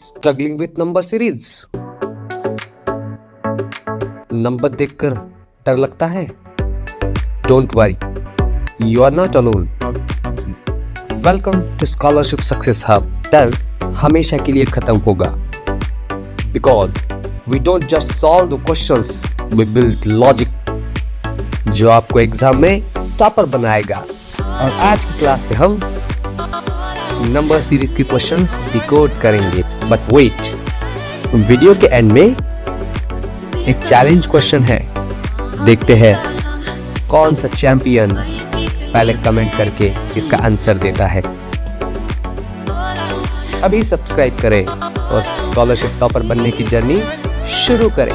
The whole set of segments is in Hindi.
Struggling with number series. Number देखकर डर लगता है? Don't worry, you are not alone. Welcome to Scholarship Success Hub. डर हमेशा के लिए खत्म होगा, because we don't just solve the questions, we build logic जो आपको एग्जाम में टॉपर बनाएगा। और आज की क्लास में हम नंबर सीरीज के क्वेश्चंस डिकोड करेंगे। बट वेट, वीडियो के एंड में एक चैलेंज क्वेश्चन है। देखते हैं कौन सा चैंपियन पहले कमेंट करके इसका आंसर देता है। अभी सब्सक्राइब करें और स्कॉलरशिप टॉपर बनने की जर्नी शुरू करें।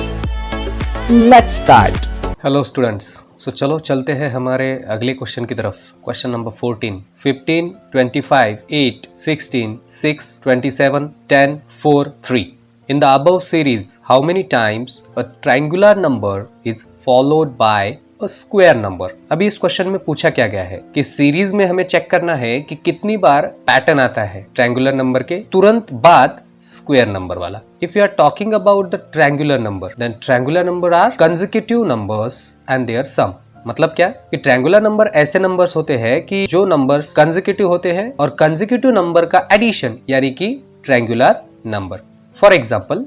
Let's start. हेलो स्टूडेंट्स, सो चलो चलते हैं हमारे अगले क्वेश्चन की तरफ। Question number 14, 15, 25, 8, 16, 6, 27, 10, 4, 3. In the above series, how many times a triangular number is followed by a square number? अभी इस क्वेश्चन में पूछा क्या गया है कि सीरीज में हमें चेक करना है कि कितनी बार पैटर्न आता है ट्रायंगुलर नंबर के तुरंत बाद स्क्वायर नंबर वाला। If you are talking about the triangular number, then triangular number are consecutive numbers and their sum. मतलब क्या कि ट्रायंगुलर नंबर ऐसे नंबर्स होते हैं कि जो नंबर्स कंसेक्यूटिव होते हैं और कंसेक्यूटिव नंबर का एडिशन यानी कि ट्रायंगुलर नंबर। फॉर एग्जांपल,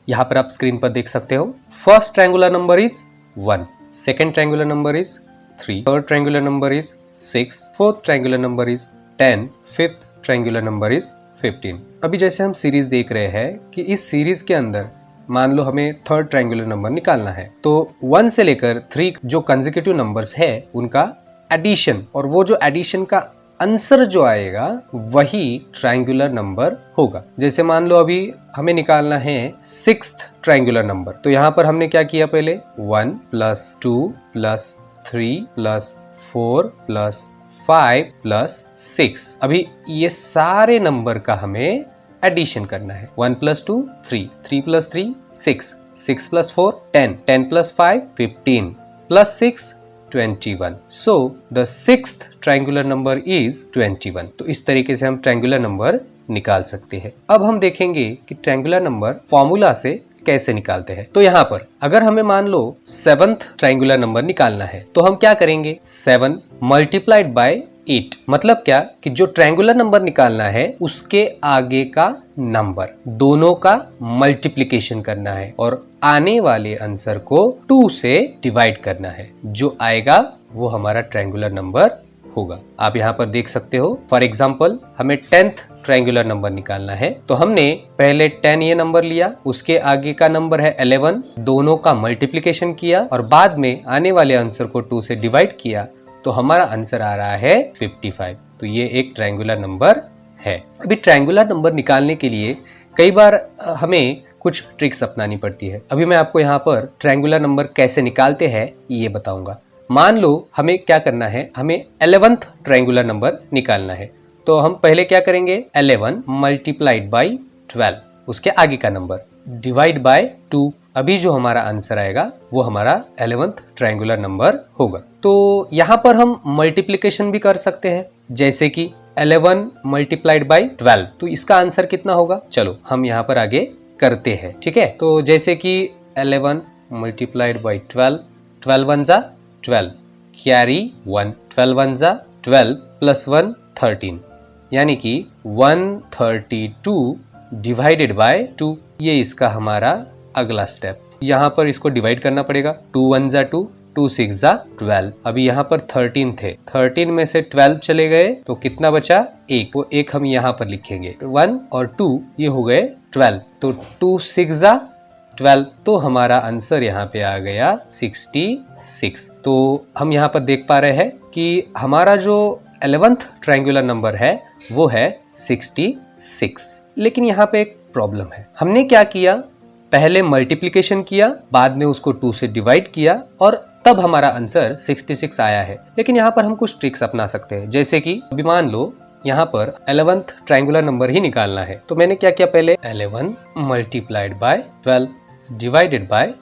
यहाँ पर आप स्क्रीन पर देख सकते हो, first triangular number is 1, second triangular number is 3, third triangular number is 6, fourth triangular number is 10, fifth triangular number is 15। अभी जैसे हम सीरीज देख रहे हैं कि इस सीरीज के अंदर मान लो हमें थर्ड ट्रायंगुलर नंबर निकालना है, तो 1 से लेकर 3 जो कंसेक्यूटिव नंबर्स है उनका एडिशन, और वो जो एडिशन का आंसर जो आएगा वही ट्रायंगुलर नंबर होगा। जैसे मान लो अभी हमें निकालना है 6th ट्रायंगुलर नंबर, तो यहाँ पर हमने क्या किया, पहले 1 + 2 + 3 + 4 + 5 + 6। अभी ये सारे नंबर का हमें एडिशन करना है। 1 + 2 3, 3 + 3 6, 6 + 4 10, 10 + 5 15 + 6 21। So the 6th triangular number is 21। तो इस तरीके से हम ट्रायंगुलर नंबर निकाल सकते हैं। अब हम देखेंगे कि ट्रायंगुलर नंबर फॉर्मूला से कैसे निकालते हैं। तो यहाँ पर अगर हमें मान लो 7th ट्रायंगुलर नंबर निकालना है, तो हम क्या करेंगे, 7 × 8। मतलब क्या कि जो ट्रायंगुलर नंबर निकालना है उसके आगे का नंबर दोनों का मल्टीप्लिकेशन करना है और आने वाले आंसर को 2 से डिवाइड करना है। जो आएगा वो हमारा ट्रायंगुलर नंबर होगा। आप यहाँ पर देख सकते हो, फॉर एग्जाम्पल हमें 10th ट्रायंगुलर नंबर निकालना है, तो हमने पहले 10 ये नंबर लिया, उसके आगे का नंबर है 11, दोनों का मल्टीप्लिकेशन किया और बाद में आने वाले आंसर को 2 से डिवाइड किया, तो हमारा आंसर आ रहा है 55। तो ये एक ट्रायंगुलर नंबर है। अभी ट्रायंगुलर नंबर निकालने के लिए कई बार हमें कुछ ट्रिक्स अपनानी पड़ती है। अभी मैं आपको यहाँ पर ट्रायंगुलर नंबर कैसे निकालते हैं ये बताऊंगा। मान लो हमें क्या करना है, हमें 11th ट्रायंगुलर नंबर निकालना है, तो हम पहले क्या करेंगे, 11 × 12, उसके आगे का नंबर डिवाइड बाय 2। अभी जो हमारा आंसर आएगा वो हमारा 11th ट्रायंगुलर नंबर होगा। तो यहाँ पर हम मल्टीप्लिकेशन भी कर सकते हैं, जैसे कि 11 × 12, तो इसका आंसर कितना होगा, चलो हम यहाँ पर आगे करते हैं, ठीक है। तो जैसे कि 11 × 12, 12 1 = 12, कैरी 1, 12 1 = 12 + 1 13, यानी कि 132 डिवाइडेड बाय 2। ये इसका हमारा अगला स्टेप। यहाँ पर इसको डिवाइड करना पड़ेगा, 2 1 = 2, 2 6 = 12। अभी यहाँ पर 13 थे, 13 में से 12 चले गए तो कितना बचा, 1, तो 1 हम यहाँ पर लिखेंगे, 1 और 2 ये हो गए 12, तो 2 6 = 12, तो हमारा आंसर यहाँ पे आ गया 66। तो हम यहाँ पर देख पा रहे हैं कि हमारा जो 11th ट्रायंगुलर नंबर है वो है 66। लेकिन यहाँ पे एक प्रॉब्लम है। हमने क्या किया, पहले मल्टीप्लिकेशन किया, बाद में उसको 2 से डिवाइड किया और तब हमारा आंसर 66 आया है। लेकिन यहाँ पर हम कुछ ट्रिक्स अपना सकते हैं, जैसे कि अभी मान लो यहाँ पर 11th ट्रायंगुलर नंबर ही निकालना है, तो मैंने क्या किया, पहले 11 × 12 डिवाइडेड बाय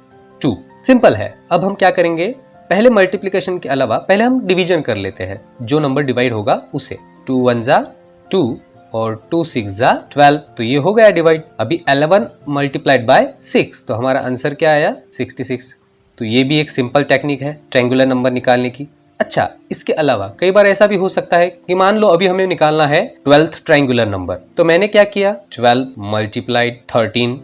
2। सिंपल है। अब हम क्या करेंगे, पहले मल्टीप्लिकेशन के अलावा पहले हम डिवीजन कर लेते हैं, जो नंबर डिवाइड होगा उसे। 2 1 = 2, और 2 6 जा 12, तो ये हो गया डिवाइड। अभी 11 मल्टीप्लाइड बाय 6, तो हमारा आंसर क्या आया 66। तो ये भी एक सिंपल टेक्निक है ट्रायंगुलर नंबर निकालने की। अच्छा, इसके अलावा कई बार ऐसा भी हो सकता है कि मान लो अभी हमें निकालना है 12th ट्रायंगुलर नंबर, तो मैंने क्या किया 12 मल्टीप्लाइड 13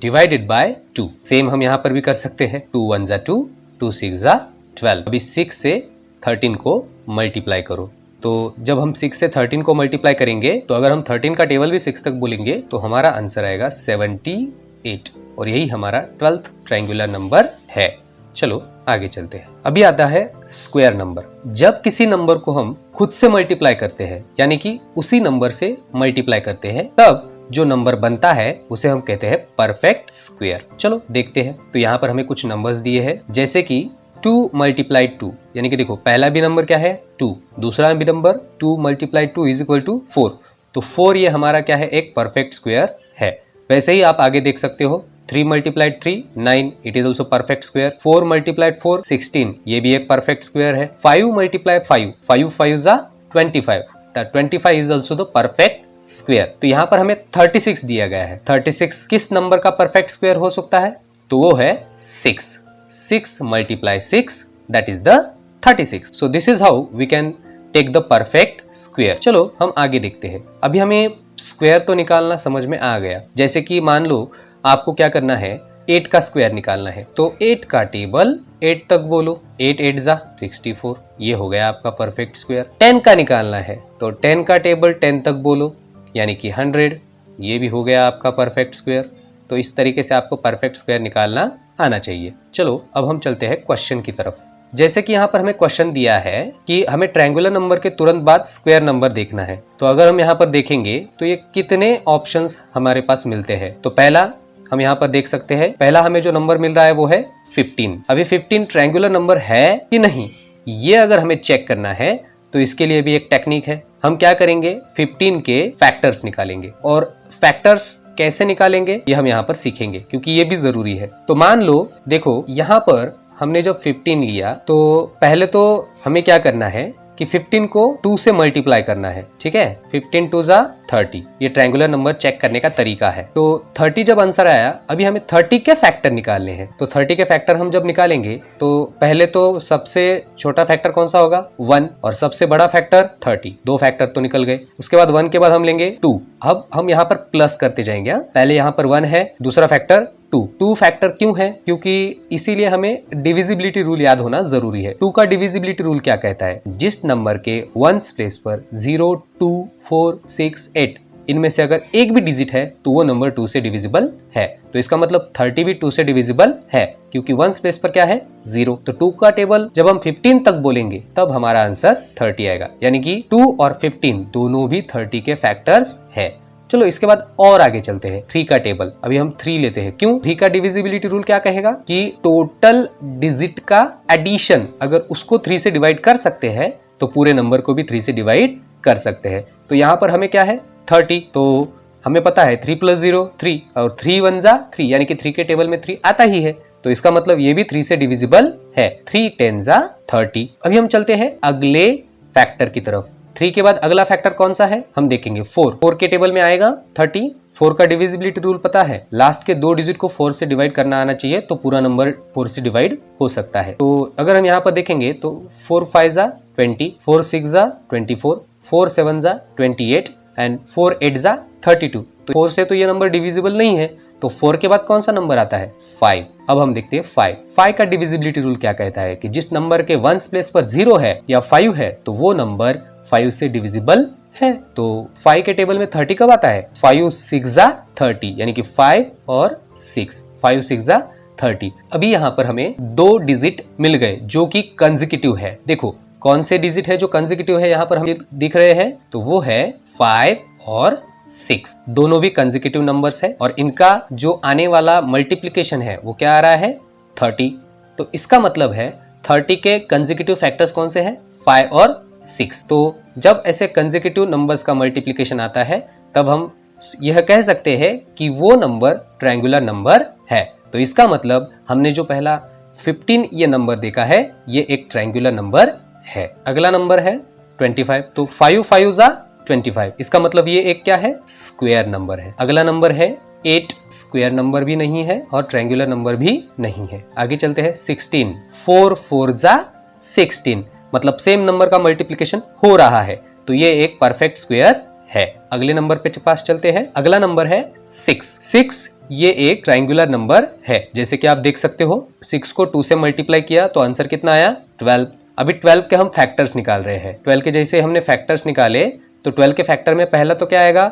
डिवाइडेड बाय 2। सेम हम यहाँ पर भी कर सकते हैं, 2 1 जा 2, 2 6 जा 12। अभी 6 से 13 को मल्टीप्लाई करो, तो जब हम 6 से 13 को मल्टीप्लाई करेंगे तो अगर हम 13 का टेबल भी 6 तक बोलेंगे तो हमारा आंसर आएगा 78, और यही हमारा 12th ट्रायंगुलर नंबर है। चलो आगे चलते हैं। अभी आता है स्क्वायर नंबर। जब किसी नंबर को हम खुद से मल्टीप्लाई करते हैं, यानी कि उसी नंबर से मल्टीप्लाई करते हैं, तब जो नंबर बनता है उसे हम कहते हैं परफेक्ट स्क्वायर। चलो देखते हैं। तो यहाँ पर हमें कुछ नंबर्स दिए हैं, जैसे कि 2 मल्टीप्लाइड 2, यानी कि देखो पहला भी नंबर क्या है 2, दूसरा भी number 2 multiplied 2 is equal to 4। तो 4 ये हमारा क्या है, एक परफेक्ट स्क्वायर है। वैसे ही आप आगे देख सकते हो 3 multiplied 3 9, it is also perfect square. 4 multiplied 4 16, ये भी एक परफेक्ट स्क्वायर है। 5 मल्टीप्लाइड 5 5 5 जा 25, the 25 is also the perfect square. तो यहाँ पर हमें 36 दिया गया है। 36 किस नंबर का परफेक्ट स्क्वायर हो सकता है, तो वो है 6। 6 multiply 6 that is the 36। So this is how we can take the perfect square. चलो हम आगे देखते हैं। अभी हमें स्क्वायर तो निकालना समझ में आ गया। जैसे कि मान लो आपको क्या करना है, 8 का स्क्वायर निकालना है, तो 8 का टेबल 8 तक बोलो, 8 8 जा 64, ये हो गया आपका परफेक्ट स्क्वायर। 10 का निकालना है तो 10 का टेबल 10 तक बोलो, यानी कि 100, ये भी हो गया आपका परफेक्ट स्क्वायर। तो इस तरीके से आपको परफेक्ट स्क्वायर निकालना आना चाहिए। चलो अब हम चलते हैं क्वेश्चन की तरफ। जैसे कि यहाँ पर हमें क्वेश्चन दिया है कि हमें ट्रायंगुलर नंबर के तुरंत बाद स्क्वायर नंबर देखना है। तो अगर हम यहाँ पर देखेंगे तो ये कितने ऑप्शंस हमारे पास मिलते हैं। तो पहला हम यहाँ पर देख सकते हैं, पहला हमें जो नंबर मिल रहा है वो है 15। अभी 15 ट्रायंगुलर नंबर है कि नहीं, ये अगर हमें चेक करना है तो इसके लिए भी एक टेक्निक है। हम क्या करेंगे, 15 के फैक्टर्स निकालेंगे, और फैक्टर्स कैसे निकालेंगे ये हम यहाँ पर सीखेंगे, क्योंकि ये भी जरूरी है। तो मान लो देखो यहाँ पर हमने जब 15 लिया तो पहले तो हमें क्या करना है कि 15 को 2 से मल्टीप्लाई करना है, ठीक है। 15 2 जा 30, ये ट्रायंगुलर नंबर चेक करने का तरीका है। तो 30 जब आंसर आया, अभी हमें 30 के फैक्टर निकालने हैं। तो 30 के फैक्टर हम जब निकालेंगे तो पहले तो सबसे छोटा फैक्टर कौन सा होगा 1, और सबसे बड़ा फैक्टर 30, 2 फैक्टर तो निकल गए। उसके बाद 1 के बाद हम लेंगे 2। अब हम यहाँ पर प्लस करते जाएंगे। पहले यहाँ पर 1 है, दूसरा फैक्टर 2 फैक्टर क्यों है, क्योंकि इसीलिए हमें डिविजिबिलिटी रूल याद होना जरूरी है। 2 का डिविजिबिलिटी रूल क्या कहता है, जिस नंबर के 1s प्लेस पर 0 2 4 6 8 इनमें से अगर एक भी डिजिट है तो वो नंबर 2 से डिविजिबल है। तो इसका मतलब 30 भी 2 से डिविजिबल है, क्योंकि 1s प्लेस पर क्या है 0। तो 2 का टेबल जब हम 15 तक बोलेंगे तब हमारा आंसर 30 आएगा, यानी कि 2 और 15 दोनों भी 30 के फैक्टर्स है। चलो इसके बाद और आगे चलते हैं। 3 का टेबल, अभी हम 3 लेते हैं। क्यों, 3 का डिविजिबिलिटी रूल क्या कहेगा कि टोटल डिजिट का एडिशन अगर उसको 3 से डिवाइड कर सकते हैं तो पूरे नंबर को भी 3 से डिवाइड कर सकते हैं। तो यहाँ पर हमें क्या है 30, तो हमें पता है 3 + 0 3, और 3 1 जा 3, यानी कि 3 के टेबल में 3 आता ही है। तो इसका मतलब ये भी 3 से डिविजिबल है। 3 10 जा 30। अभी हम चलते हैं अगले फैक्टर की तरफ। 3 के बाद अगला फैक्टर कौन सा है, हम देखेंगे 4 के टेबल में आएगा 30। 4 का डिविजिबिलिटी रूल पता है, लास्ट के 2 डिजिट को 4 से डिवाइड करना आना चाहिए, तो पूरा नंबर 4 से डिवाइड हो सकता है। तो अगर हम यहाँ पर देखेंगे तो 4 5 जा 20, 4 6 जा 24, 4 7 जा 28 एंड 4 8 जा 32। तो 4 से तो ये नंबर डिविजिबल नहीं है, तो 4 के बाद कौन सा नंबर आता है 5। अब हम देखते हैं 5 का डिविजिबिलिटी रूल क्या कहता है कि जिस नंबर के 1s प्लेस पर 0 है या 5 है तो वो नंबर 5 से डिविजिबल है। तो 5 के टेबल में 30 कब आता है, 5 6 जा 30, यानी कि 5 और 6, 5 6 जा 30। अभी यहाँ पर हमें 2 डिजिट मिल गए जो कि कंसेक्यूटिव है। देखो कौन से डिजिट है जो कंसेक्यूटिव है यहाँ पर हमें दिख रहे हैं, तो वो है 5 और 6, दोनों भी कंसेक्यूटिव नंबर्स है, और इनका जो आने वाला मल्टीप्लिकेशन है वो क्या आ रहा है 30। तो इसका मतलब है 30 के कंसेक्यूटिव फैक्टर्स कौन से हैं 5 और 6। तो जब ऐसे कंसेक्यूटिव नंबर्स का मल्टीप्लिकेशन आता है तब हम यह कह सकते हैं कि वो नंबर ट्रायंगुलर नंबर है। तो इसका मतलब हमने जो पहला 15 ये नंबर देखा है ये एक ट्रायंगुलर नंबर है। अगला नंबर है 25। तो 5 5 जा 25। इसका मतलब ये एक क्या है, स्क्वायर नंबर है। अगला नंबर है 8, स्क्वायर नंबर भी नहीं है और ट्रायंगुलर नंबर भी नहीं है। आगे चलते हैं 16, 4 4 जा 16, मतलब सेम नंबर का मल्टीप्लिकेशन हो रहा है, तो ये एक परफेक्ट स्क्वायर है। अगले नंबर पे पास चलते हैं। अगला नंबर है 6, ये एक ट्रायंगुलर नंबर है। जैसे कि आप देख सकते हो 6 को 2 से मल्टीप्लाई किया तो आंसर कितना आया, 12। अभी 12 के हम फैक्टर्स निकाल रहे हैं। 12 के जैसे हमने फैक्टर्स निकाले तो 12 के फैक्टर में पहला तो क्या आएगा,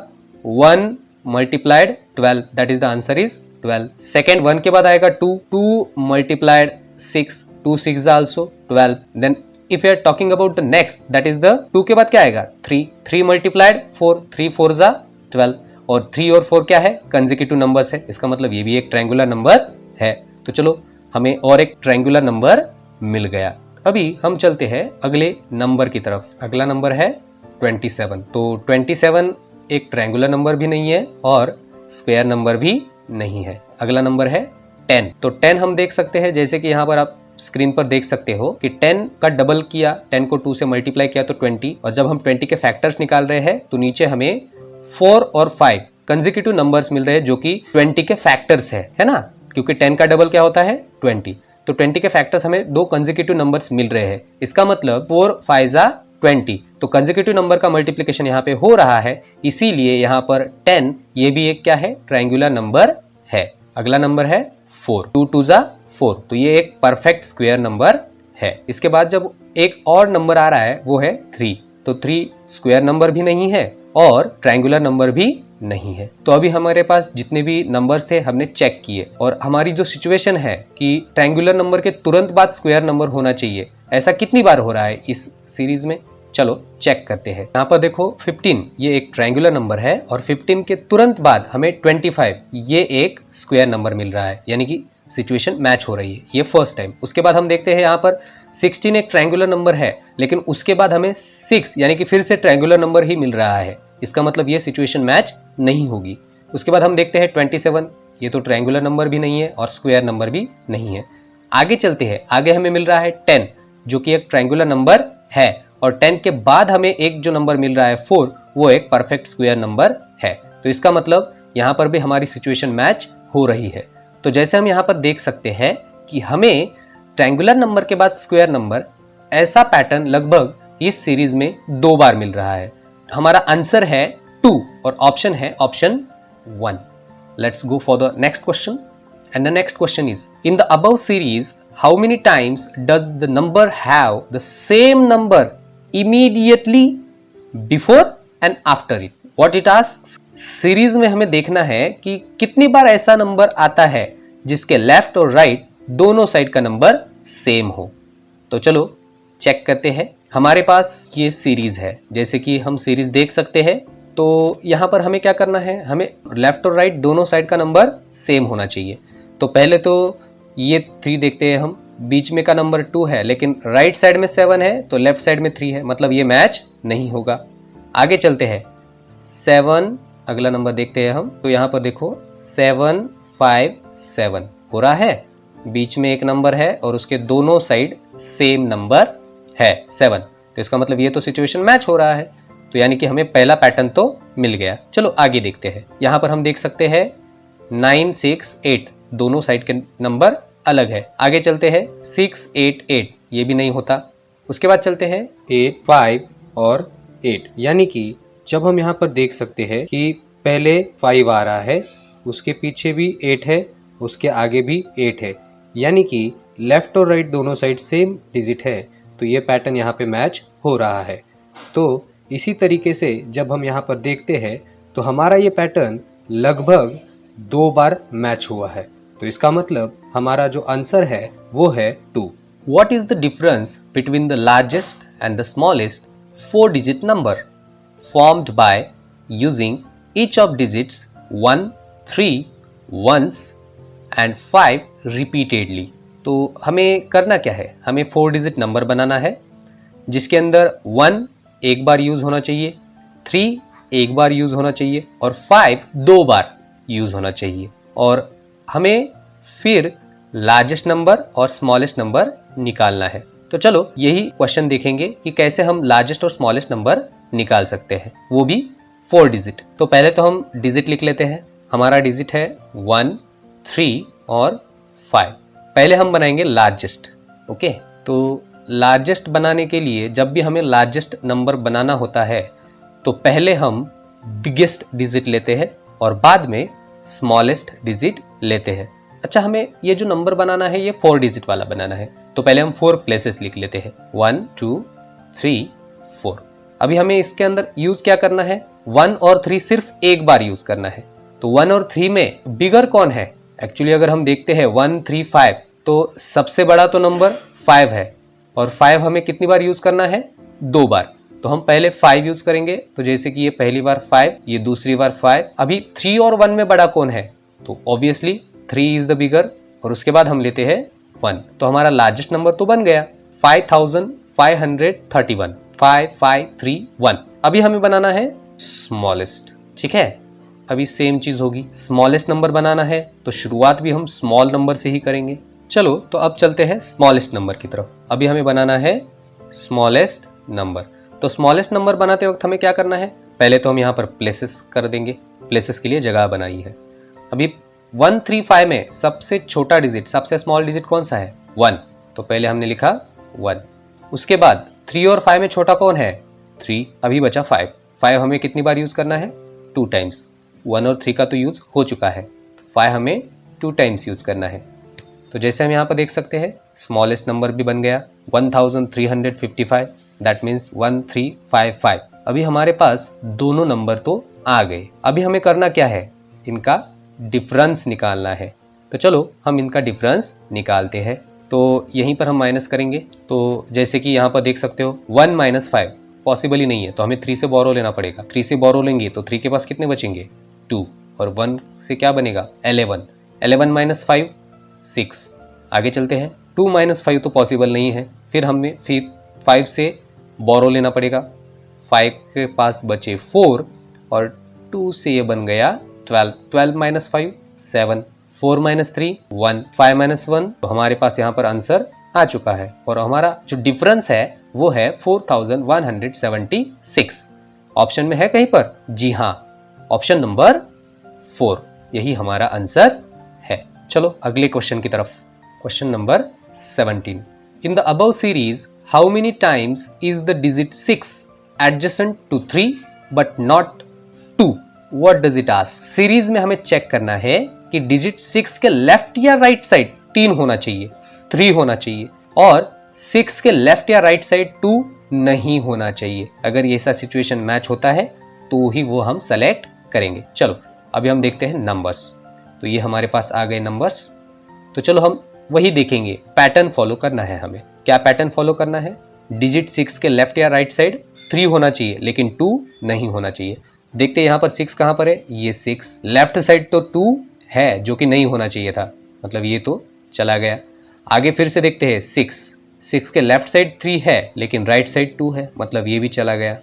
1 multiplied 12, that is the answer is 12। Second 1 के बाद आएगा 2 multiplied 6, 2 6 also 12। Then if you are talking about the next, that is the 2 के बाद क्या आएगा, 3 मल्टीप्लाइड 4, 3 4 जा 12, और 3 और 4 क्या है, कंसेक्यूटिव नंबर्स है। इसका मतलब ये भी एक ट्रायंगुलर नंबर है। तो चलो हमें और एक ट्रायंगुलर नंबर मिल गया। अभी हम चलते हैं अगले नंबर की तरफ। अगला नंबर है 27। तो 27 एक ट्रायंगुलर नंबर भी नहीं है और स्क्वायर नंबर भी नहीं है। अगला नंबर है 10। तो 10 हम देख सकते हैं, जैसे कि यहाँ पर आप स्क्रीन पर देख सकते हो कि 10 का डबल किया, 10 को 2 से मल्टीप्लाई किया तो 20, और जब हम 20 के फैक्टर्स निकाल रहे हैं तो नीचे हमें 4 और 5 कंसेक्यूटिव नंबर्स मिल रहे हैं जो कि 20 के फैक्टर्स है ना, क्योंकि 10 का डबल क्या होता है 20। तो 20 के फैक्टर्स हमें 2 कंसेक्यूटिव नंबर्स मिल रहे हैं। इसका मतलब 4 5 जा 20, तो कंसेक्यूटिव नंबर का मल्टीप्लिकेशन यहाँ पे हो रहा है, इसीलिए यहाँ पर 10 ये भी एक क्या है, ट्रायंगुलर नंबर है। अगला नंबर है 4, 2 2 जा 4, तो ये एक परफेक्ट स्क्वायर नंबर है। इसके बाद जब एक और नंबर आ रहा है वो है 3, तो 3 स्क्वायर नंबर भी नहीं है और ट्रायंगुलर नंबर भी नहीं है। तो अभी हमारे पास जितने भी नंबर्स थे हमने चेक किए, और हमारी जो सिचुएशन है कि ट्रायंगुलर नंबर के तुरंत बाद स्क्वायर नंबर होना चाहिए, ऐसा कितनी बार हो रहा है इस सीरीज में, चलो चेक करते हैं। यहाँ पर देखो 15 ये एक ट्रायंगुलर नंबर है और 15 के तुरंत बाद हमें 25 ये एक स्क्वायर नंबर मिल रहा है, यानी कि सिचुएशन मैच हो रही है, ये फर्स्ट टाइम। उसके बाद हम देखते हैं यहाँ पर 16 एक ट्रायंगुलर नंबर है, लेकिन उसके बाद हमें 6 यानी कि फिर से ट्रायंगुलर नंबर ही मिल रहा है। इसका मतलब ये सिचुएशन मैच नहीं होगी। उसके बाद हम देखते हैं 27, ये तो ट्रायंगुलर नंबर भी नहीं है और स्क्वायर नंबर भी नहीं है। आगे चलते हैं, आगे हमें मिल रहा है 10 जो कि एक ट्रायंगुलर नंबर है, और 10 के बाद हमें एक जो नंबर मिल रहा है 4, वो एक परफेक्ट स्क्वायर नंबर है। तो इसका मतलब यहाँ पर भी हमारी सिचुएशन मैच हो रही है। तो जैसे हम यहाँ पर देख सकते हैं कि हमें ट्रायंगुलर नंबर के बाद स्क्वायर नंबर, ऐसा पैटर्न लगभग इस सीरीज में 2 बार मिल रहा है। हमारा आंसर है 2 और ऑप्शन है option 1। Let's go for the next question, and the next question is, in the above series how many times does the number have the same number immediately before and after it. What it asks, series में हमें देखना है कि कितनी बार ऐसा नंबर आता है जिसके लेफ्ट और राइट दोनों साइड का नंबर सेम हो। तो चलो चेक करते हैं। हमारे पास ये सीरीज है, जैसे कि हम सीरीज देख सकते हैं। तो यहाँ पर हमें क्या करना है, हमें लेफ्ट और राइट दोनों साइड का नंबर सेम होना चाहिए। तो पहले तो ये 3 देखते हैं हम, बीच में का नंबर 2 है, लेकिन राइट साइड में 7 है तो लेफ्ट साइड में 3 है, मतलब ये मैच नहीं होगा। आगे चलते हैं, 7 अगला नंबर देखते हैं हम। तो यहाँ पर देखो 7 5 7 हो रहा है, बीच में एक नंबर है और उसके दोनों साइड सेम नंबर है 7, तो इसका मतलब ये तो सिचुएशन मैच हो रहा है। तो यानी कि हमें पहला पैटर्न तो मिल गया। चलो आगे देखते हैं। यहाँ पर हम देख सकते हैं 9 6 8 दोनों साइड के नंबर अलग है। आगे चलते हैं 6 8 8, ये भी नहीं होता। उसके बाद चलते हैं 8 5 और 8, यानी कि जब हम यहाँ पर देख सकते हैं कि पहले 5 आ रहा है, उसके पीछे भी 8 है, उसके आगे भी 8 है, यानी कि लेफ्ट और राइट दोनों साइड सेम डिजिट है, तो ये पैटर्न यहाँ पे मैच हो रहा है। तो इसी तरीके से जब हम यहाँ पर देखते हैं तो हमारा ये पैटर्न लगभग 2 बार मैच हुआ है, तो इसका मतलब हमारा जो आंसर है वो है 2। What is the difference between the largest and the smallest 4 digit number formed by using each of digits 1, 3, once and 5 repeatedly? तो हमें करना क्या है, हमें 4 डिजिट नंबर बनाना है जिसके अंदर 1 एक बार यूज होना चाहिए, 3 एक बार यूज होना चाहिए और 5 2 बार यूज होना चाहिए, और हमें फिर लार्जेस्ट नंबर और स्मॉलेस्ट नंबर निकालना है। तो चलो यही क्वेश्चन देखेंगे कि कैसे हम लार्जेस्ट और स्मॉलेस्ट नंबर निकाल सकते हैं, वो भी 4 डिजिट। तो पहले तो हम डिजिट लिख लेते हैं। हमारा डिजिट है 1, 3 और 5। पहले हम बनाएंगे लार्जेस्ट। ओके, तो लार्जेस्ट बनाने के लिए जब भी हमें लार्जेस्ट नंबर बनाना होता है तो पहले हम बिगेस्ट डिजिट लेते हैं और बाद में स्मॉलेस्ट डिजिट लेते हैं। अच्छा, हमें ये जो नंबर बनाना है ये 4 डिजिट वाला बनाना है, तो पहले हम 4 प्लेसेस लिख लेते हैं, 1, 2, 3, 4। अभी हमें इसके अंदर यूज क्या करना है, 1 और 3 सिर्फ एक बार यूज करना है। तो 1 और 3 में बिगर कौन है? एक्चुअली अगर हम देखते हैं 1, 3, 5, तो सबसे बड़ा तो नंबर 5 है और 5 हमें कितनी बार यूज करना है? 2 बार। तो हम पहले 5 यूज करेंगे, तो जैसे कि ये पहली बार 5, ये दूसरी बार 5। अभी 3 और 1 में बड़ा कौन है? तो ऑब्वियसली 3 इज द बिगर और उसके बाद हम लेते हैं 1। तो हमारा लार्जेस्ट नंबर तो बन गया 5531, 5531। अभी हमें बनाना है स्मॉलेस्ट। ठीक है, अभी सेम चीज होगी, स्मॉलेस्ट नंबर बनाना है तो शुरुआत भी हम स्मॉल नंबर से ही करेंगे। चलो, तो अब चलते हैं स्मॉलेस्ट नंबर की तरफ। अभी हमें बनाना है स्मॉलेस्ट नंबर। तो स्मॉलेस्ट नंबर बनाते वक्त हमें क्या करना है? पहले तो हम यहाँ पर प्लेसेस कर देंगे, प्लेसेस के लिए जगह बनाई है। अभी 1, 3, 5 में सबसे छोटा डिजिट, सबसे स्मॉल डिजिट कौन सा है? 1। तो पहले हमने लिखा 1। उसके बाद 3 और 5 में छोटा कौन है? 3। अभी बचा 5। 5 हमें कितनी बार यूज करना है? 2 टाइम्स। 1 और 3 का तो यूज हो चुका है, 5 हमें 2 टाइम्स यूज करना है। तो जैसे हम यहाँ पर देख सकते हैं स्मॉलेस्ट नंबर भी बन गया 1355, दैट मीन्स 1355। अभी हमारे पास दोनों नंबर तो आ गए। अभी हमें करना क्या है? इनका डिफरेंस निकालना है। तो चलो हम इनका डिफरेंस निकालते हैं। तो यहीं पर हम माइनस करेंगे। तो जैसे कि यहाँ पर देख सकते हो 1 - 5 पॉसिबल ही नहीं है, तो हमें 3 से बोरो लेना पड़ेगा। 3 से बोरो लेंगे तो 3 के पास कितने बचेंगे? 2। और 1 से क्या बनेगा? 11। 11 - 5 6। आगे चलते हैं, 2 - 5 तो पॉसिबल नहीं है, फिर 5 से बोरो लेना पड़ेगा। 5 के पास बचे 4 और 2 से ये बन गया 12। 12 - 5 7, 4 - 3 1, 5 - 1। तो हमारे पास यहाँ पर आंसर आ चुका है और हमारा जो डिफरेंस है वो है 4176। ऑप्शन में है कहीं पर? जी हाँ, ऑप्शन नंबर 4 यही हमारा आंसर है। चलो अगले क्वेश्चन की तरफ। Question number 17। In the above series, how many times is the digit 6 adjacent to 3 but not 2? What does it ask? Series में हमें चेक करना है कि डिजिट 6 के लेफ्ट या राइट साइड 3 होना चाहिए, 3 होना चाहिए, और 6 के लेफ्ट या राइट साइड 2 नहीं होना चाहिए। अगर ये ऐसा सिचुएशन मैच होता है तो ही वो हम सेलेक्ट करेंगे। चलो अभी हम देखते हैं नंबर्स। तो ये हमारे पास आ गए नंबर्स। तो चलो हम वही देखेंगे, पैटर्न फॉलो करना है हमें। क्या पैटर्न फॉलो करना है? डिजिट 6 के लेफ्ट या राइट साइड 3 होना चाहिए लेकिन 2 नहीं होना चाहिए। देखते हैं यहाँ पर 6 कहाँ पर है? ये 6 लेफ्ट साइड तो 2 है जो कि नहीं होना चाहिए था, मतलब ये तो चला गया। आगे फिर से देखते हैं 6 के लेफ्ट साइड 3 है लेकिन राइट साइड 2 है, मतलब ये भी चला गया,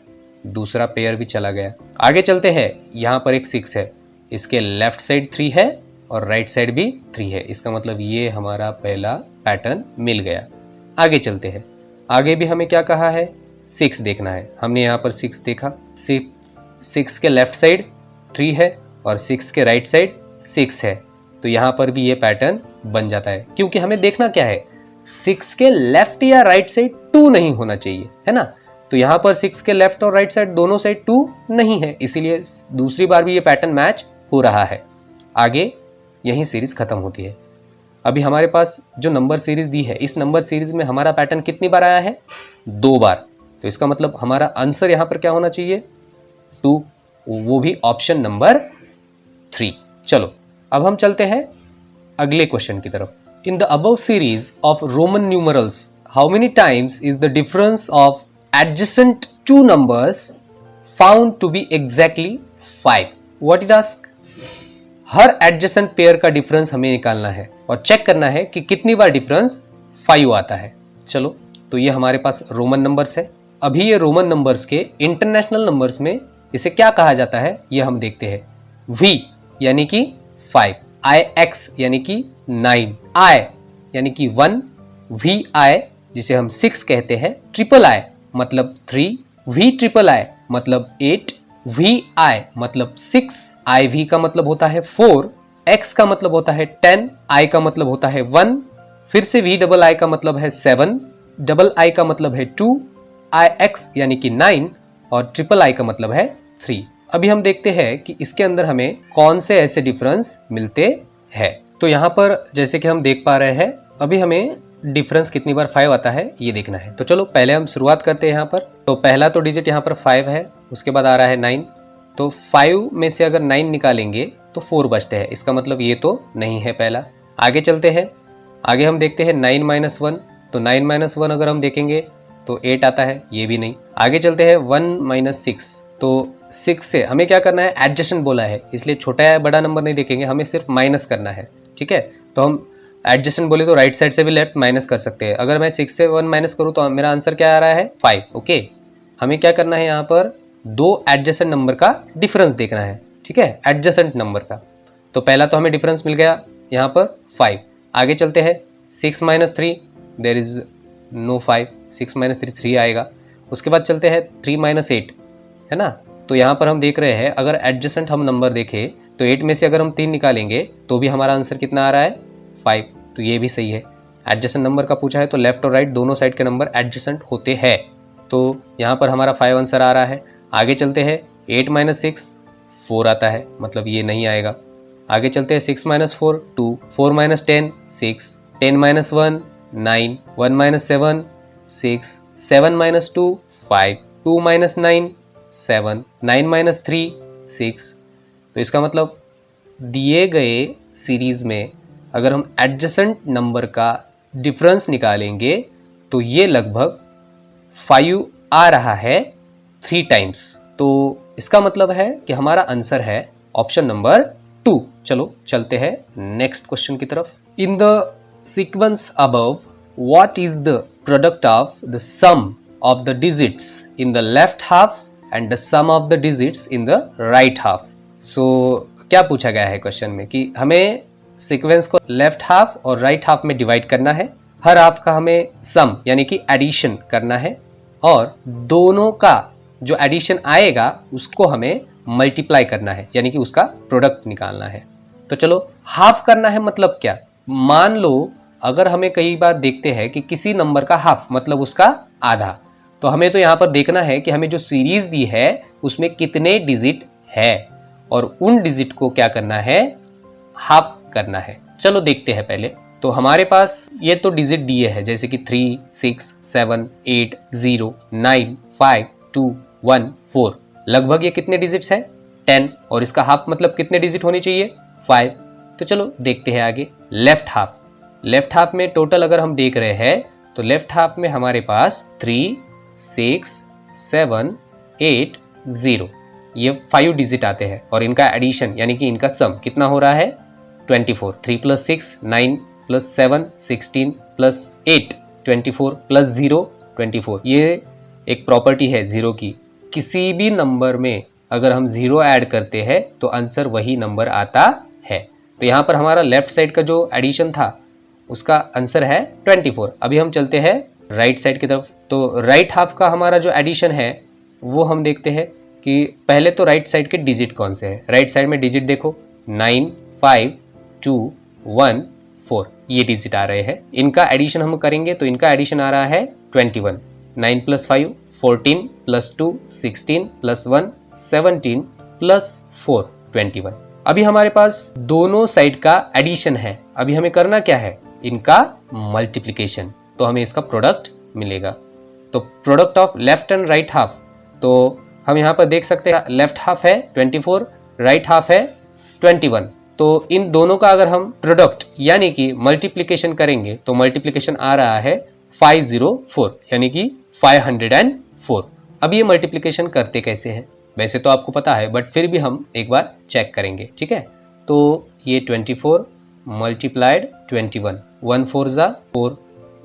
दूसरा पेयर भी चला गया। आगे चलते हैं, यहाँ पर एक 6 है, इसके लेफ्ट साइड 3 है और राइट साइड भी 3 है, इसका मतलब ये हमारा पहला पैटर्न मिल गया। आगे चलते हैं, आगे भी हमें क्या कहा है? 6 देखना है। हमने यहाँ पर 6 देखा, 6 के लेफ्ट साइड 3 है और 6 के राइट साइड 6 है, तो यहाँ पर भी ये पैटर्न बन जाता है। क्योंकि हमें देखना क्या है? 6 के लेफ्ट या राइट साइड 2 नहीं होना चाहिए, है ना। तो यहाँ पर 6 के लेफ्ट और राइट साइड दोनों साइड 2 नहीं है, इसीलिए दूसरी बार भी ये पैटर्न मैच हो रहा है। आगे यही सीरीज खत्म होती है। अभी हमारे पास जो नंबर सीरीज दी है, इस नंबर सीरीज में हमारा पैटर्न कितनी बार आया है? 2 बार। तो इसका मतलब हमारा आंसर यहाँ पर क्या होना चाहिए? 2, वो भी ऑप्शन नंबर 3। चलो अब हम चलते हैं अगले क्वेश्चन की तरफ। In the above series of Roman numerals how many times is the difference of adjacent 2 numbers found to be exactly 5? What it ask? हर एडजेसेंट पेयर का डिफरेंस हमें निकालना है और चेक करना है कि कितनी बार डिफरेंस 5 आता है। चलो, तो ये हमारे पास रोमन नंबर्स है। अभी ये रोमन नंबर्स के इंटरनेशनल नंबर्स में इसे क्या कहा जाता है ये हम देखते हैं। V यानी कि 5, IX यानी कि 9, I यानी कि 1, VI जिसे हम 6 कहते हैं, I मतलब 3, VIII मतलब 8, VI मतलब 6, IV का मतलब होता है 4, X का मतलब होता है 10, I का मतलब होता है 1, फिर से VII का मतलब है 7, II का मतलब है 2, IX यानी कि 9 और III का मतलब है 3। अभी हम देखते हैं कि इसके अंदर हमें कौन से ऐसे डिफरेंस मिलते हैं। तो यहाँ पर जैसे कि हम देख पा रहे हैं, अभी हमें डिफरेंस कितनी बार 5 आता है ये देखना है। तो चलो पहले हम शुरुआत करते हैं यहाँ पर। तो पहला तो डिजिट यहाँ पर 5 है, उसके बाद आ रहा है 9। तो 5 में से अगर 9 निकालेंगे तो 4 बचते हैं, इसका मतलब ये तो नहीं है पहला। आगे चलते हैं, आगे हम देखते हैं 9 माइनस 1। तो 9 माइनस 1 अगर हम देखेंगे तो 8 आता है, ये भी नहीं। आगे चलते हैं 1 माइनस 6। तो 6 से हमें क्या करना है, एडजस्टेंट बोला है इसलिए छोटा या बड़ा नंबर नहीं देखेंगे, हमें सिर्फ माइनस करना है। ठीक है, तो हम एडजस्टेंट बोले तो राइट साइड से भी लेफ्ट माइनस कर सकते हैं। अगर मैं 6 से 1 माइनस करूँ तो मेरा आंसर क्या आ रहा है, 5। ओके, हमें क्या करना है, यहाँ पर दो एडजस्टेंट नंबर का डिफरेंस देखना है। ठीक है, एडजस्टेंट नंबर का। तो पहला तो हमें डिफरेंस मिल गया यहाँ पर 5। आगे चलते हैं 6 minus 3, there is no 5, 6 minus 3 3 आएगा। उसके बाद चलते हैं 3 माइनस 8, है ना। तो यहाँ पर हम देख रहे हैं अगर एडजस्टेंट हम नंबर देखें तो 8 में से अगर हम 3 निकालेंगे तो भी हमारा आंसर कितना आ रहा है, 5। तो ये भी सही है। एडजस्टेंट नंबर का पूछा है तो लेफ्ट और राइट दोनों साइड के नंबर एडजस्टेंट होते हैं, तो यहाँ पर हमारा 5 आंसर आ रहा है। आगे चलते हैं 8 माइनस 6, 4 आता है, मतलब ये नहीं आएगा। आगे चलते हैं 6 minus 4, 2, 4 minus 10, 6, 10 minus 1, 9, 1 minus 7, 6, 7 minus 2, 5, 2 minus 9, 7, 9 minus 3, 6। तो इसका मतलब दिए गए सीरीज में अगर हम एडजेसेंट नंबर का डिफरेंस निकालेंगे तो ये लगभग 5 आ रहा है 3 टाइम्स। तो इसका मतलब है कि हमारा आंसर है ऑप्शन नंबर 2। चलो चलते हैं नेक्स्ट क्वेश्चन की तरफ। In the sequence above what is the product of the sum of the digits in the left half and the sum of the digits in the right half. So क्या पूछा गया है क्वेश्चन में कि हमें सीक्वेंस को लेफ्ट हाफ और राइट हाफ में डिवाइड करना है, हर हाफ का हमें सम यानी कि एडिशन करना है और दोनों का जो एडिशन आएगा उसको हमें मल्टीप्लाई करना है यानी कि उसका प्रोडक्ट निकालना है। तो चलो हाफ करना है मतलब क्या, मान लो अगर हमें कई बार देखते हैं कि किसी नंबर का हाफ मतलब उसका आधा, तो हमें तो यहाँ पर देखना है कि हमें जो सीरीज दी है उसमें कितने डिजिट है और उन डिजिट को क्या करना है, हाफ करना है। चलो देखते हैं पहले। तो हमारे पास ये तो डिजिट दिए हैं जैसे कि 3, 6, 7, 8, 0, 9, 5, 2, 1, 4। लगभग ये कितने डिजिट्स हैं, 10। और इसका हाफ मतलब कितने डिजिट होनी चाहिए, 5। तो चलो देखते हैं आगे। लेफ्ट हाफ, लेफ्ट हाफ में टोटल अगर हम देख रहे हैं तो लेफ्ट हाफ में हमारे पास 3, 6, 7, 8, 0 ये 5 डिजिट आते हैं और इनका एडिशन यानी कि इनका सम कितना हो रहा है, 24। 3 प्लस 6 9 प्लस 7 16 प्लस 8 24 प्लस 0 24। ये एक प्रॉपर्टी है जीरो की, किसी भी नंबर में अगर हम जीरो ऐड करते हैं तो आंसर वही नंबर आता है। तो यहाँ पर हमारा लेफ्ट साइड का जो एडिशन था उसका आंसर है 24। अभी हम चलते हैं राइट साइड की तरफ। तो राइट हाफ का हमारा जो एडिशन है वो हम देखते हैं कि पहले तो राइट साइड के डिजिट कौन से हैं। राइट साइड में डिजिट देखो 9 5 2 1 4 ये डिजिट आ रहे हैं। इनका एडिशन हम करेंगे तो इनका एडिशन आ रहा है 21। 9 प्लस 5 14 प्लस 2 16 प्लस 1 17 प्लस 4 21। अभी हमारे पास दोनों साइड का एडिशन है, अभी हमें करना क्या है, इनका मल्टीप्लिकेशन, तो हमें इसका प्रोडक्ट मिलेगा। तो product of left and right half, तो हम यहाँ पर देख सकते हैं लेफ्ट हाफ है 24, राइट हाफ है 21। तो इन दोनों का अगर हम प्रोडक्ट यानी कि मल्टीप्लिकेशन करेंगे तो मल्टीप्लिकेशन आ रहा है 504 यानी कि 504। अब ये मल्टीप्लिकेशन करते कैसे हैं, वैसे तो आपको पता है बट फिर भी हम एक बार चेक करेंगे, ठीक है। तो ये 24 मल्टीप्लाइड 21, 1 4 जा 4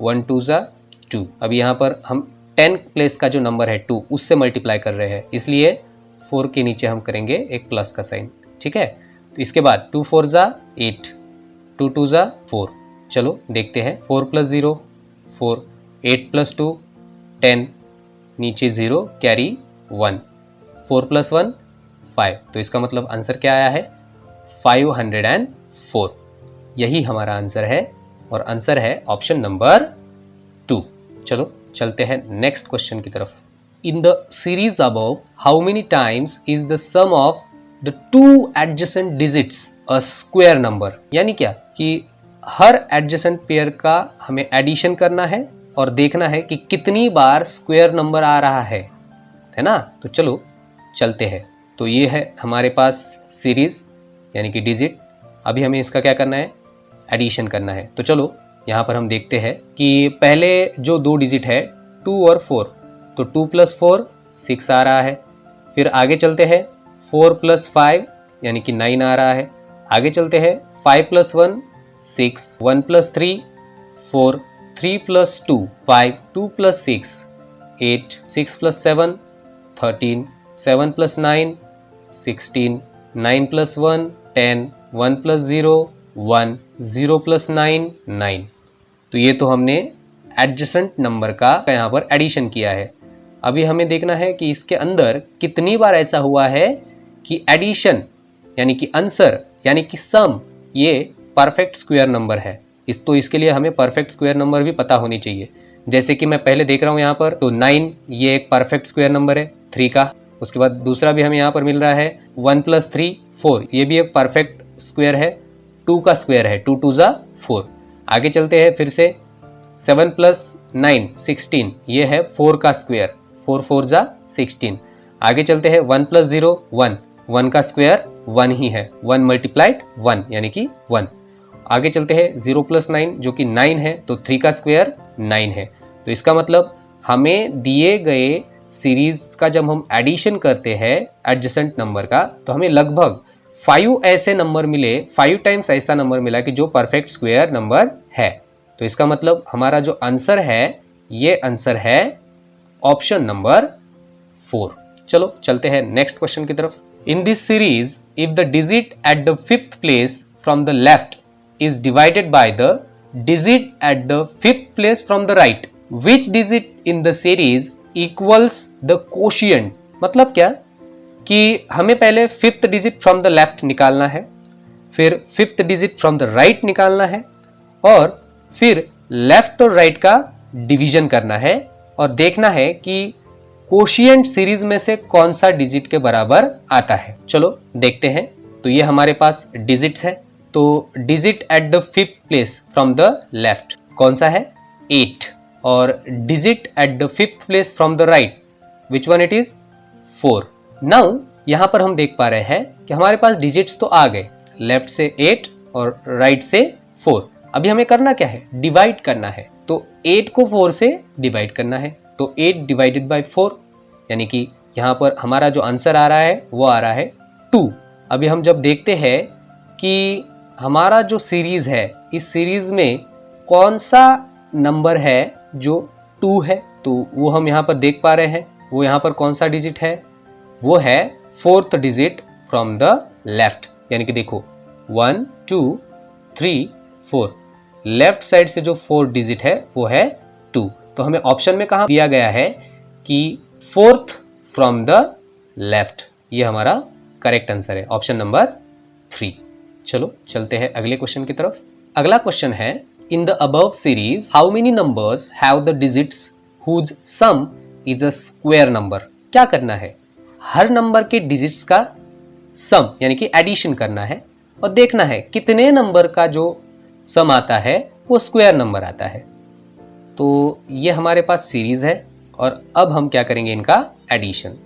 1 2 जा 2। अब यहाँ पर हम 10 प्लेस का जो नंबर है 2 उससे मल्टीप्लाई कर रहे हैं, इसलिए 4 के नीचे हम करेंगे एक प्लस का साइन, ठीक है। तो इसके बाद 2 4 जा 8 2 2 जा 4। चलो देखते हैं 4 प्लस 0 4 8 प्लस 2 10 नीचे 0 कैरी 1 4 + 1 5, तो इसका मतलब आंसर क्या आया है 504। यही हमारा आंसर है और आंसर है ऑप्शन नंबर 2। चलो चलते हैं नेक्स्ट क्वेश्चन की तरफ। In the series above how many times is the sum of the two adjacent digits a square number? यानी क्या कि हर एडजेसेंट पेयर का हमें एडिशन करना है और देखना है कि कितनी बार स्क्वायर नंबर आ रहा है ना? तो चलो चलते हैं। तो ये है हमारे पास सीरीज यानी कि डिजिट। अभी हमें इसका क्या करना है, एडिशन करना है। तो चलो यहाँ पर हम देखते हैं कि पहले जो दो डिजिट है 2 और 4, तो 2 + 4 6 आ रहा है। फिर आगे चलते हैं 4 + 5 यानी कि 9 आ रहा है। आगे चलते हैं 5 + 1 6, 1 + 3 4, 3 + 2 5, 2 + 6 8, 6 + 7 13, 7 + 9 16, 9 + 1 10, 1 + 0 1, 0 + 9 9। तो ये तो हमने एडजेसेंट नंबर का यहाँ पर एडिशन किया है। अभी हमें देखना है कि इसके अंदर कितनी बार ऐसा हुआ है कि एडिशन यानी कि आंसर यानी कि सम ये परफेक्ट स्क्वायर नंबर है। इसके लिए हमें परफेक्ट स्क्वायर नंबर भी पता होनी चाहिए। जैसे कि मैं पहले देख रहा हूँ यहाँ पर, तो 9 ये एक परफेक्ट स्क्वायर नंबर है 3 का। उसके बाद दूसरा भी हमें यहाँ पर मिल रहा है 1 + 3 4, ये भी एक परफेक्ट स्क्वायर है, 2 का स्क्वायर है, 2 2 ज़ा 4। आगे चलते हैं फिर से 7 + 9 16, ये है 4 का स्क्वायर, 4 4 ज़ा 16। आगे चलते हैं 1 + 0 1, 1 का स्क्वायर 1 ही है, 1 × 1 यानी कि 1। आगे चलते हैं 0 + 9 जो कि 9 है, तो 3 का स्क्वायर 9 है। तो इसका मतलब हमें दिए गए सीरीज का जब हम एडिशन करते हैं एडजेसेंट नंबर का, तो हमें लगभग 5 ऐसे नंबर मिले, 5 टाइम्स ऐसा नंबर मिला कि जो परफेक्ट स्क्वायर नंबर है। तो इसका मतलब हमारा जो आंसर है ये आंसर है ऑप्शन नंबर 4। चलो चलते हैं नेक्स्ट क्वेश्चन की तरफ। In this series if the digit at the 5th place from the left is divided by the digit at the 5th place from the right, which digit in the series equals the quotient? मतलब क्या कि हमें पहले 5th digit from the left निकालना है, फिर 5th digit from the right निकालना है और फिर लेफ्ट और राइट का डिवीजन करना है और देखना है कि कोशिएंट सीरीज में से कौन सा डिजिट के बराबर आता है। चलो देखते हैं। तो ये हमारे पास डिजिट्स है। तो digit at the 5th place from the left कौन सा है 8, और digit at the 5th place from the right which one it is 4। Now यहां पर हम देख पा रहे हैं कि हमारे पास डिजिट्स तो आ गए, लेफ्ट से 8 और राइट से 4। अभी हमें करना क्या है, डिवाइड करना है। तो 8 को 4 से डिवाइड करना है, तो 8 डिवाइडेड बाय 4 यानी कि यहां पर हमारा जो आंसर आ रहा है वो आ रहा है 2। अभी हम जब देखते हैं कि हमारा जो सीरीज है इस सीरीज में कौन सा नंबर है जो 2 है, तो वो हम यहाँ पर देख पा रहे हैं। वो यहाँ पर कौन सा डिजिट है, वो है 4th digit from the left. यानी कि देखो 1 2 3 4, लेफ्ट साइड से जो 4 डिजिट है वो है 2। तो हमें ऑप्शन में कहाँ दिया गया है कि 4th फ्रॉम द लेफ्ट, ये हमारा करेक्ट आंसर है ऑप्शन नंबर 3। चलो चलते हैं अगले क्वेश्चन की तरफ। अगला क्वेश्चन है in the above series how many numbers have the digits whose sum is a square number? क्या करना है, हर नंबर के डिजिट्स का सम यानी कि एडिशन करना है और देखना है कितने नंबर का जो सम आता है वो स्क्वायर नंबर आता है। तो ये हमारे पास सीरीज है और अब हम क्या करेंगे, इनका एडिशन।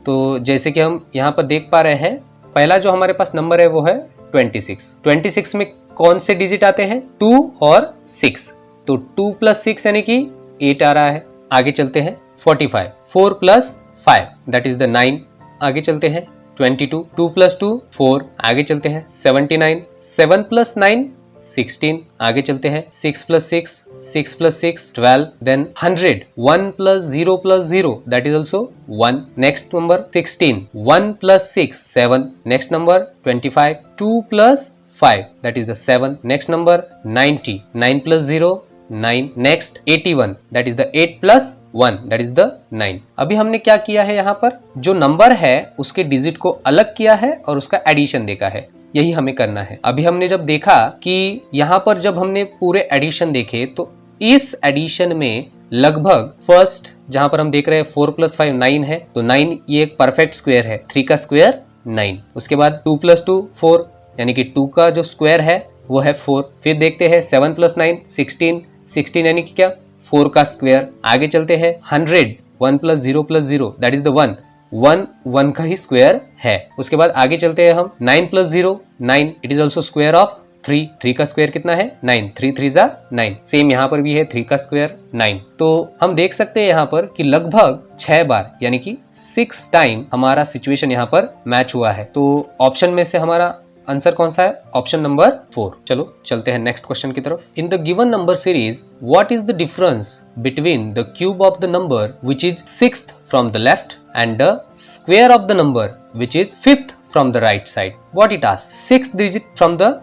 तो जैसे कि हम यहाँ पर देख पा रहे हैं, पहला जो हमारे पास नंबर है वो है 26। 26 में कौन से डिजिट आते हैं 2 और 6, तो 2 + 6 यानी कि 8 आ रहा है। आगे चलते हैं 45, 4 + 5 दैट इज द 9। आगे चलते हैं 22, 2 + 2 4। आगे चलते हैं 79, 7 + 9 16। आगे चलते हैं 6 + 6 6 + 6 12। Then 100, 1 + 0 + 0 that is also 1। Next number 16, 1 + 6 7। Next number 25, 2 + 5 that is the 7। Next number 90, 9 + 0 9। Next 81 that is the 8 + 1, that is the 9। अभी हमने क्या किया है, यहाँ पर जो नंबर है उसके डिजिट को अलग किया है और उसका एडिशन देखा है, यही हमें करना है। अभी हमने जब देखा कि यहाँ पर जब हमने पूरे एडिशन देखे तो इस एडिशन में लगभग फर्स्ट जहां पर हम देख रहे हैं 4 + 5 9 है, तो 9 ये एक परफेक्ट स्क्वायर है, 3 का स्क्वायर 9। उसके बाद 2 + 2 4, यानी कि 2 का जो स्क्वायर है वो है 4। फिर देखते हैं 7 + 9 16, 16 यानी कि क्या 4 का स्क्वायर। आगे चलते हैं 100, 1 + 0 + 0 दैट इज द 1, 1 का ही स्क्वायर है। उसके बाद आगे चलते हैं हम 9 + 0 9, it is also square of 3, 3 का स्क्वायर कितना है 9, 3 3 जा 9। सेम यहाँ पर भी है 3 का स्क्वायर 9। तो हम देख सकते हैं यहाँ पर कि लगभग 6 बार यानी कि 6 टाइम हमारा सिचुएशन यहाँ पर मैच हुआ है। तो ऑप्शन में से हमारा आंसर कौन सा है, ऑप्शन नंबर 4। चलो चलते हैं नेक्स्ट क्वेश्चन की तरफ। In the given number series what is the difference between the cube of the number which is 6th from the left and the square of the number which is 5th from the right side. What it asks, 6th digit from the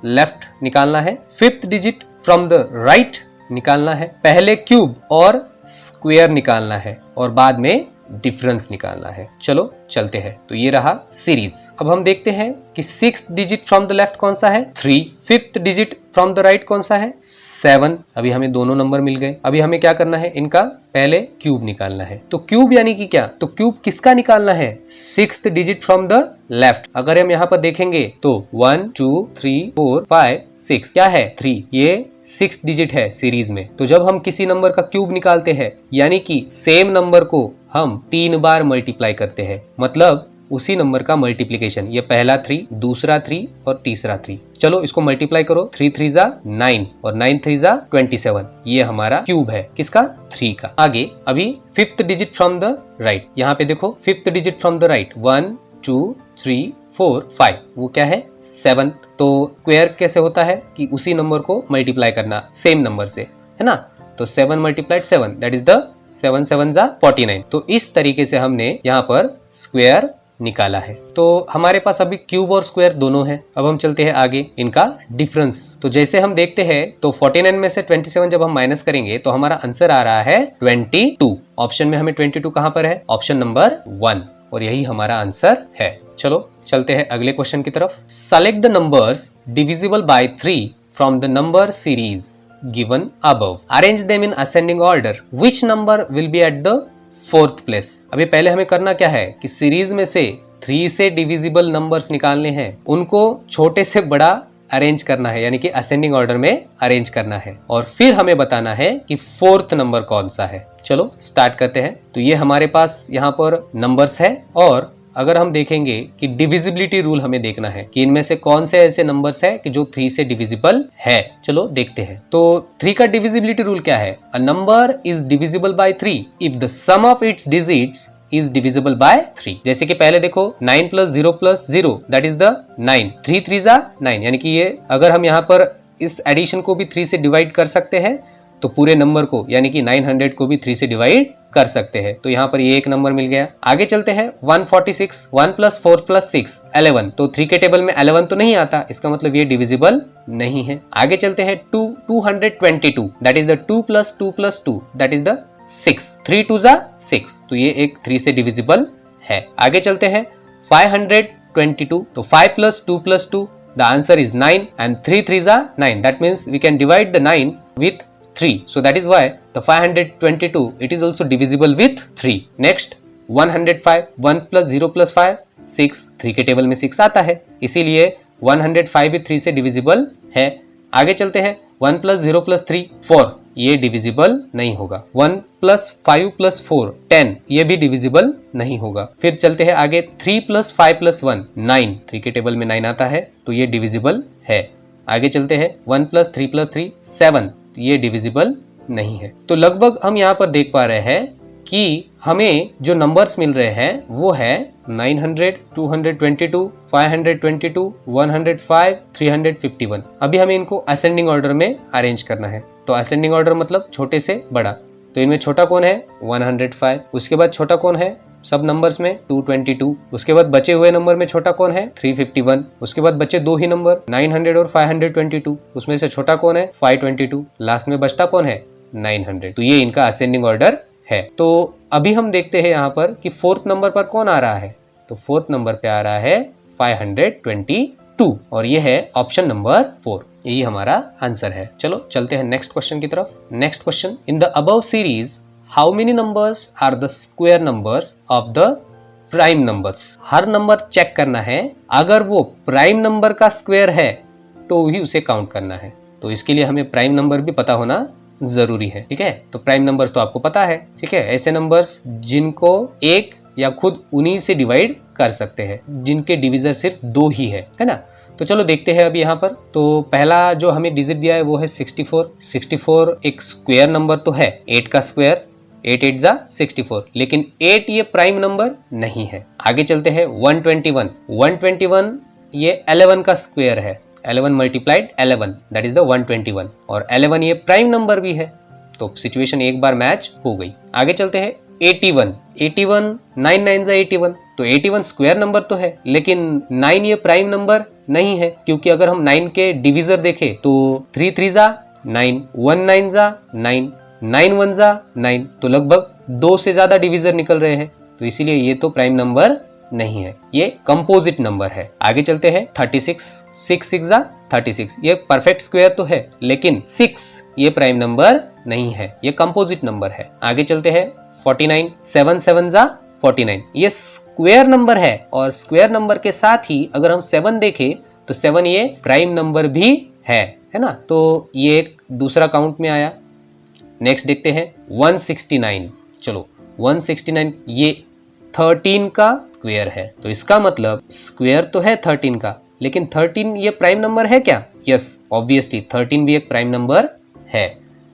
left निकालना है, 5th digit from the right निकालना है, पहले क्यूब और स्क्वायर निकालना है और बाद में डिफरेंस निकालना है। चलो चलते हैं। तो ये रहा सीरीज। अब हम देखते हैं कि 6th digit from the left कौन सा है 3, 5th digit from the right कौन सा है 7। अभी हमें दोनों नंबर मिल गए। अभी हमें क्या करना है, इनका पहले क्यूब निकालना है। तो क्यूब यानी कि क्या, तो क्यूब किसका निकालना है 6th digit from the left. अगर हम यहाँ पर देखेंगे तो 1 2 3 4 5 6 क्या है 3, ये 6 डिजिट है सीरीज में। तो जब हम किसी नंबर का क्यूब निकालते हैं यानी कि सेम नंबर को हम 3 बार मल्टीप्लाई करते हैं, मतलब उसी नंबर का मल्टीप्लीकेशन। ये पहला 3, दूसरा 3 और तीसरा 3। चलो इसको मल्टीप्लाई करो, 3 3 जा 9 और 9 3 जा 27। ये हमारा क्यूब है किसका 3 का। आगे अभी 5th digit from the right, यहाँ पे देखो 5th digit from the right 1 2 3 4 5, वो क्या है 7। तो स्क्वायर कैसे होता है कि उसी नंबर को मल्टीप्लाई करना सेम नंबर से, है ना। तो 7 × 7 दैट इज द 7 7 जा 49। तो इस तरीके से हमने यहाँ पर स्क्वायर निकाला है। तो हमारे पास अभी क्यूब और स्क्वायर दोनों है। अब हम चलते हैं आगे इनका डिफरेंस। तो जैसे हम देखते हैं तो 49 में से 27 जब हम माइनस करेंगे तो हमारा आंसर आ रहा है 22। ऑप्शन में हमें 22 कहां पर है, ऑप्शन नंबर 1, और यही हमारा आंसर है। चलो चलते हैं अगले क्वेश्चन की तरफ। Select the numbers divisible by 3 from the number series given above, arrange them in ascending order, which number will be at the 4th place. अभी पहले हमें करना क्या है कि सीरीज में से 3 से डिविजिबल नंबर्स निकालने हैं, उनको छोटे से बड़ा अरेंज करना है, यानी कि असेंडिंग ऑर्डर में अरेंज करना है, और फिर हमें बताना है कि 4th नंबर कौन सा है। चलो स्टार्ट करते हैं। तो ये हमारे पास यहाँ पर नंबर्स है, और अगर हम देखेंगे कि डिविजिबिलिटी रूल हमें देखना है कि इनमें से कौन से ऐसे नंबर्स है कि जो 3 से डिविजिबल है। चलो देखते हैं। तो 3 का डिविजिबिलिटी रूल क्या है, a number is divisible by 3 if the sum of its digits is divisible by 3। जैसे कि पहले देखो 9 + 0 + 0 दैट इज द 9, 3 3 जा 9, यानी कि ये अगर हम यहाँ पर इस एडिशन को भी 3 से डिवाइड कर सकते हैं तो पूरे नंबर को यानी कि 900 को भी 3 से डिवाइड कर सकते हैं। तो यहाँ पर ये एक नंबर मिल गया। आगे चलते हैं 146, 1 + 4 + 6 11। तो 3 के टेबल में 11 तो नहीं आता, इसका मतलब ये डिविजिबल नहीं है। आगे चलते हैं 222 that is the 2 + 2 + 2 that is the 6, 3 2 जा 6, तो ये एक 3 से डिविजिबल है। आगे चलते हैं 522, तो 5 + 2 + 2 the answer is 9 and 3 3s are 9, that means we can divide the 9 with 3, so that is why the 522 it is also divisible with 3. Next 105, 1 + 0 + 5 6, 3 के टेबल में 6 आता है, इसीलिए 105 भी 3 से डिविजिबल है। आगे चलते हैं 1 + 0 + 3 4, ये डिविजिबल नहीं होगा। 1 + 5 + 4 10, ये भी डिविजिबल नहीं होगा। फिर चलते हैं आगे 3 + 5 + 1 9, 3 के टेबल में 9 आता है, तो ये डिविजिबल है। आगे चलते हैं 1 + 3 + 3 7, ये डिविजिबल नहीं है। तो लगभग हम यहाँ पर देख पा रहे हैं कि हमें जो नंबर्स मिल रहे हैं वो है 900, 222, 522, 105, 351। अभी हमें इनको असेंडिंग ऑर्डर में अरेंज करना है। तो असेंडिंग ऑर्डर मतलब छोटे से बड़ा। तो इनमें छोटा कौन है 105, उसके बाद छोटा कौन है सब नंबर्स में 222, उसके बाद बचे हुए नंबर में छोटा कौन है 351, उसके बाद बचे दो ही नंबर 900 और 522, उसमें से छोटा कौन है 522, लास्ट में बचता कौन है 900। तो ये इनका असेंडिंग ऑर्डर है। तो अभी हम देखते हैं यहाँ पर कि फोर्थ नंबर पर कौन आ रहा है, तो फोर्थ नंबर पे आ रहा है 522 और ये है ऑप्शन नंबर 4, यही हमारा आंसर है। चलो चलते हैं नेक्स्ट क्वेश्चन की तरफ। Next question, in the above series how many numbers are the square numbers of the prime numbers. हर नंबर चेक करना है, अगर वो प्राइम नंबर का स्क्वायर है तो ही उसे काउंट करना है। तो इसके लिए हमें प्राइम नंबर भी पता होना जरूरी है, ठीक है। तो प्राइम नंबर्स तो आपको पता है, ठीक है, ऐसे नंबर्स जिनको एक या खुद उन्हीं से डिवाइड कर सकते हैं, जिनके डिविजर सिर्फ 2 ही है ना। तो चलो देखते हैं अभी यहाँ पर। तो पहला जो हमें डिजिट दिया है वो है 64। 64 एक स्क्वायर नंबर तो है, 8 का स्क्वायर, 8 8 जा 64, लेकिन 8 ये प्राइम नंबर नहीं है। आगे चलते हैं 121। 121 ये 11 का स्क्वायर है, 11 मल्टीप्लाइड 11 दैट इज द 121, और 11 ये प्राइम नंबर भी है। तो सिचुएशन एक बार मैच हो गई। आगे चलते हैं 81। 81 9 9 जा 81, तो 81 स्क्वायर नंबर तो है, लेकिन 9 ये प्राइम नंबर नहीं है, क्योंकि अगर हम 9 के डिविजर देखें तो 3 3 जा 9, 1 9 जा 9, 9 1 जा 9, तो लगभग 2 से ज्यादा डिविजर निकल रहे हैं, तो इसीलिए ये तो प्राइम नंबर नहीं है, ये कंपोजिट नंबर है। आगे चलते हैं 36। 6 6 जा 36, ये परफेक्ट स्क्वायर तो है, लेकिन 6 ये प्राइम नंबर नहीं है, ये कंपोजिट नंबर है। आगे चलते हैं 49। 7 7 जा 49, ये स्क्वायर नंबर है, और स्क्वायर नंबर के साथ ही अगर हम 7 देखें तो 7 ये प्राइम नंबर भी है ना। तो ये एक दूसरा काउंट में आया। नेक्स्ट देखते हैं 169। चलो 169 ये 13 का स्क्वायर है, तो इसका मतलब स्क्वायर तो है 13 का, लेकिन 13 ये प्राइम नंबर है क्या? यस, ऑब्वियसली 13 भी एक प्राइम नंबर है।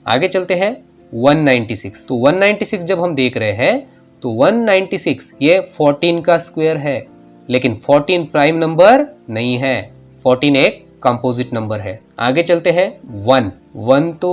आगे चलते हैं 196। तो 196 जब हम देख रहे हैं तो 196 ये 14 का स्क्वायर है, लेकिन 14 प्राइम नंबर नहीं है, 14 एक कंपोजिट नंबर है। आगे चलते हैं 1 तो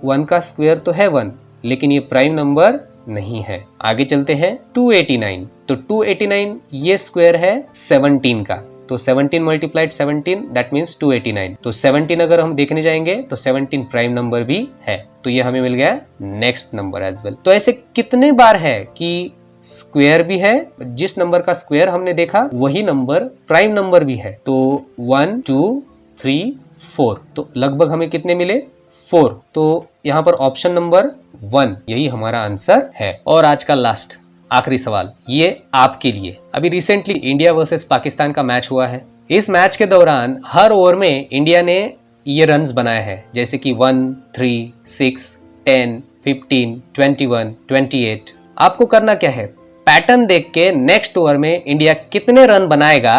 1 का स्क्वायर तो है 1, लेकिन ये प्राइम नंबर नहीं है। आगे चलते हैं 289। तो 289 ये स्क्वायर है 17 का, तो 17 मल्टीप्लाइड 17 दैट मीन्स 289। तो 17 अगर हम देखने जाएंगे तो 17 प्राइम नंबर भी है, तो ये हमें मिल गया नेक्स्ट नंबर एज वेल। तो ऐसे कितने बार है कि स्क्वायर भी है, जिस नंबर का स्क्वायर हमने देखा वही नंबर प्राइम नंबर भी है। तो 1 2 3 4, तो लगभग हमें कितने मिले? 4। तो यहाँ पर ऑप्शन नंबर 1 यही हमारा आंसर है। और आज का लास्ट आखिरी सवाल ये आपके लिए। अभी रिसेंटली इंडिया वर्सेस पाकिस्तान का मैच हुआ है। इस मैच के दौरान हर ओवर में इंडिया ने ये रन्स बनाए हैं, जैसे कि 1 3 6 10 15 21 28। आपको करना क्या है, पैटर्न देख के नेक्स्ट ओवर में इंडिया कितने रन बनाएगा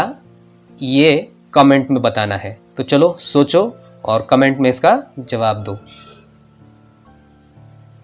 ये कमेंट में बताना है। तो चलो सोचो और कमेंट में इसका जवाब दो।